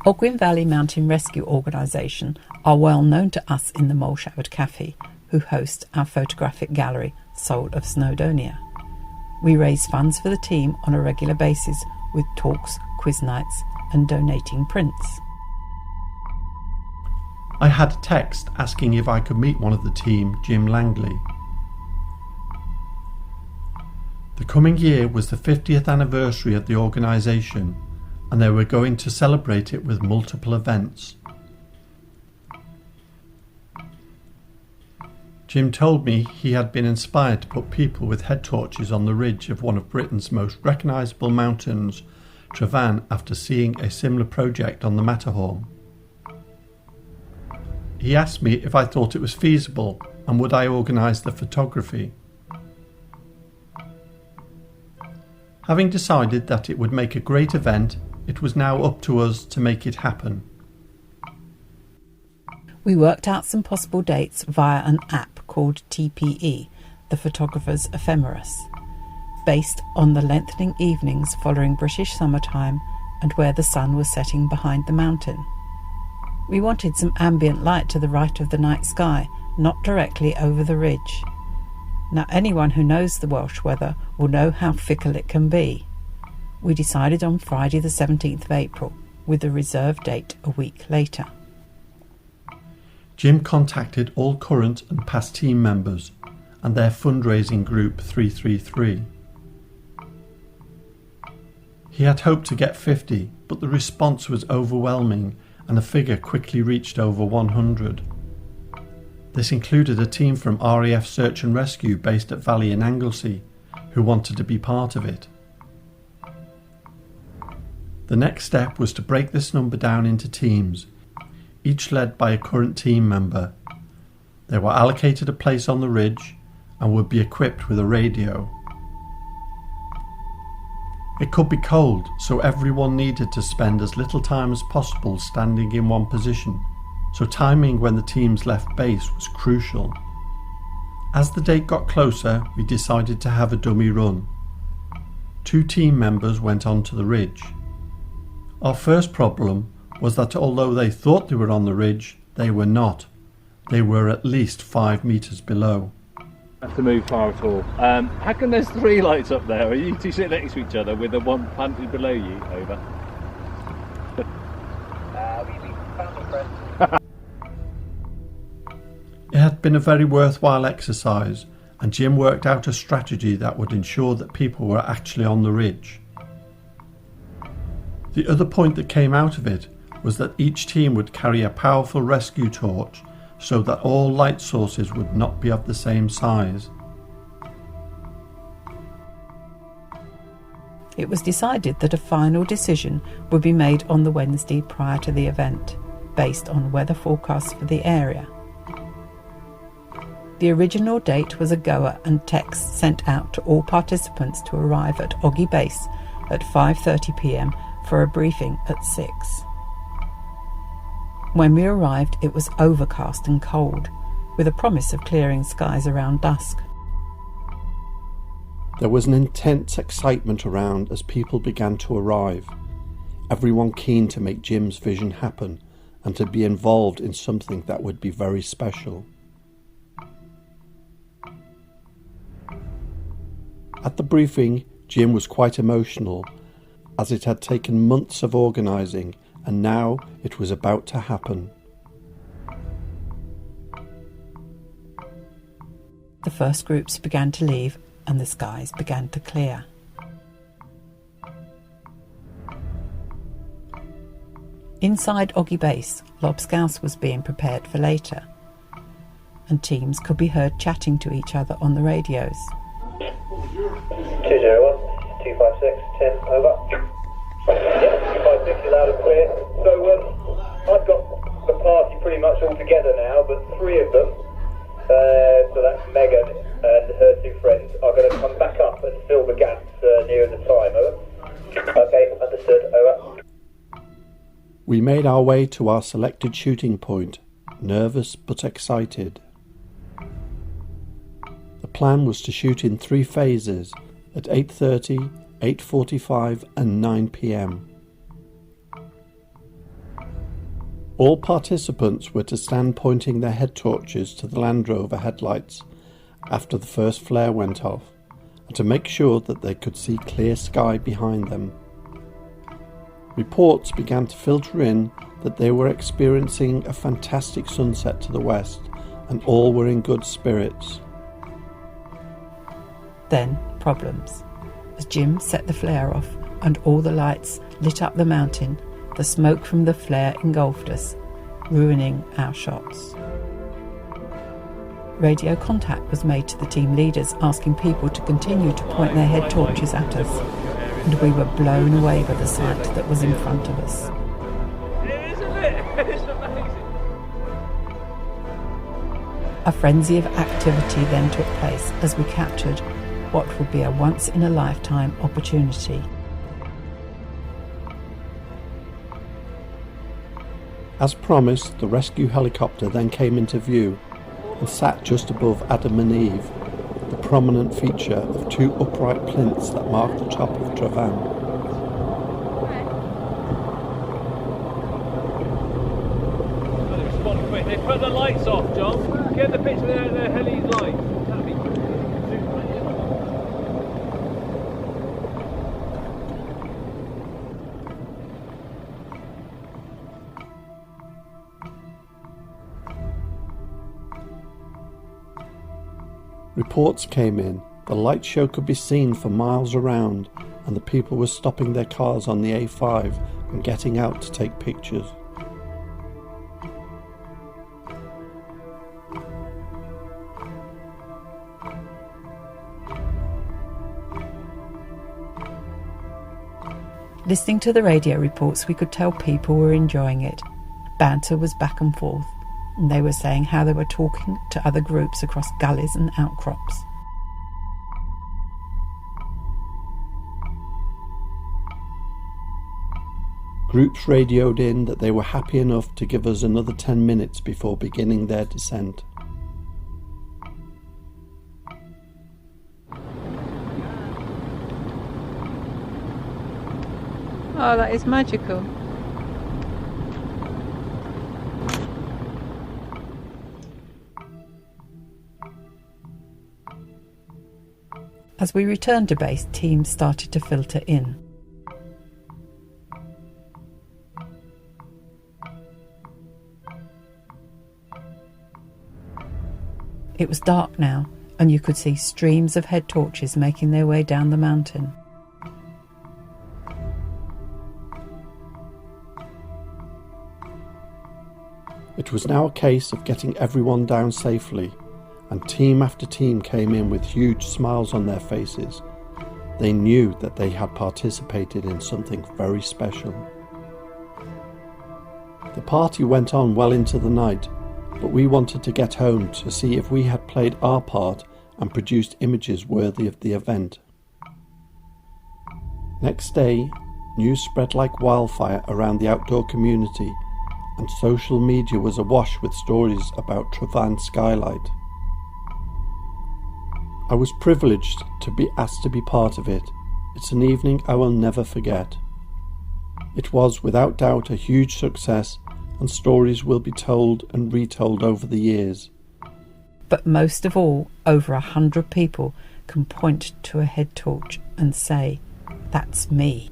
Ogwen Valley Mountain Rescue Organisation are well known to us in the Mole Showered Cafe, who host our photographic gallery, Soul of Snowdonia. We raise funds for the team on a regular basis with talks, quiz nights and donating prints. I had a text asking if I could meet one of the team, Jim Langley. The coming year was the 50th anniversary of the organisation, and they were going to celebrate it with multiple events. Jim told me he had been inspired to put people with head torches on the ridge of one of Britain's most recognisable mountains, Tryfan, after seeing a similar project on the Matterhorn. He asked me if I thought it was feasible and would I organise the photography. Having decided that it would make a great event, it was now up to us to make it happen. We worked out some possible dates via an app called TPE, the Photographer's Ephemeris, based on the lengthening evenings following British summertime and where the sun was setting behind the mountain. We wanted some ambient light to the right of the night sky, not directly over the ridge. Now anyone who knows the Welsh weather will know how fickle it can be. We decided on Friday the 17th of April, with the reserve date a week later. Jim contacted all current and past team members and their fundraising group 333. He had hoped to get 50, but the response was overwhelming and the figure quickly reached over 100. This included a team from RAF Search and Rescue based at Valley in Anglesey, who wanted to be part of it. The next step was to break this number down into teams, each led by a current team member. They were allocated a place on the ridge and would be equipped with a radio. It could be cold, so everyone needed to spend as little time as possible standing in one position, so timing when the teams left base was crucial. As the date got closer, we decided to have a dummy run. 2 team members went onto the ridge. Our first problem was that although they thought they were on the ridge, they were not. They were at least 5 metres below. Have to move far at all. How come there's 3 lights up there? Are you two sitting next to each other with the one planted below you? Over. We found a friend. It had been a very worthwhile exercise, and Jim worked out a strategy that would ensure that people were actually on the ridge. The other point that came out of it was that each team would carry a powerful rescue torch so that all light sources would not be of the same size. It was decided that a final decision would be made on the Wednesday prior to the event, based on weather forecasts for the area. The original date was a goer and text sent out to all participants to arrive at Oggy Base at 5:30 p.m. for a briefing at 6. When we arrived, it was overcast and cold, with a promise of clearing skies around dusk. There was an intense excitement around as people began to arrive, everyone keen to make Jim's vision happen and to be involved in something that would be very special. At the briefing, Jim was quite emotional, as it had taken months of organising and now it was about to happen. The first groups began to leave and the skies began to clear. Inside Oggy Base, lobscouse was being prepared for later, and teams could be heard chatting to each other on the radios. 201, 256, 10, over. Yeah, 256 is loud and clear. So I've got the party pretty much all together now, but 3 of them, so that's Megan and her 2 friends, are going to come back up and fill the gaps near the time, over. Okay, understood, over. We made our way to our selected shooting point, nervous but excited. The plan was to shoot in 3 phases at 8:30, 8:45 and 9 p.m. All participants were to stand pointing their head torches to the Land Rover headlights after the first flare went off, and to make sure that they could see clear sky behind them. Reports began to filter in that they were experiencing a fantastic sunset to the west, and all were in good spirits. Then problems. As Jim set the flare off and all the lights lit up the mountain, the smoke from the flare engulfed us, ruining our shots. Radio contact was made to the team leaders, asking people to continue to point their head torches at us, and we were blown away by the sight that was in front of us. Isn't it? It's amazing. A frenzy of activity then took place as we captured what would be a once-in-a-lifetime opportunity. As promised, the rescue helicopter then came into view and sat just above Adam and Eve, the prominent feature of two upright plinths that mark the top of Tryfan. They respond quick. They put the lights off, John. Get the picture of their heli lights. That'd be super. Reports came in. The light show could be seen for miles around, and the people were stopping their cars on the A5 and getting out to take pictures. Listening to the radio reports, we could tell people were enjoying it. Banter was back and forth, and they were saying how they were talking to other groups across gullies and outcrops. Groups radioed in that they were happy enough to give us another 10 minutes before beginning their descent. Oh, that is magical. As we returned to base, teams started to filter in. It was dark now, and you could see streams of head torches making their way down the mountain. It was now a case of getting everyone down safely, and team after team came in with huge smiles on their faces. They knew that they had participated in something very special. The party went on well into the night, but we wanted to get home to see if we had played our part and produced images worthy of the event. Next day, news spread like wildfire around the outdoor community, and social media was awash with stories about Tryfan Skylight. I was privileged to be asked to be part of it. It's an evening I will never forget. It was without doubt a huge success, and stories will be told and retold over the years. But most of all, over 100 people can point to a head torch and say, "That's me."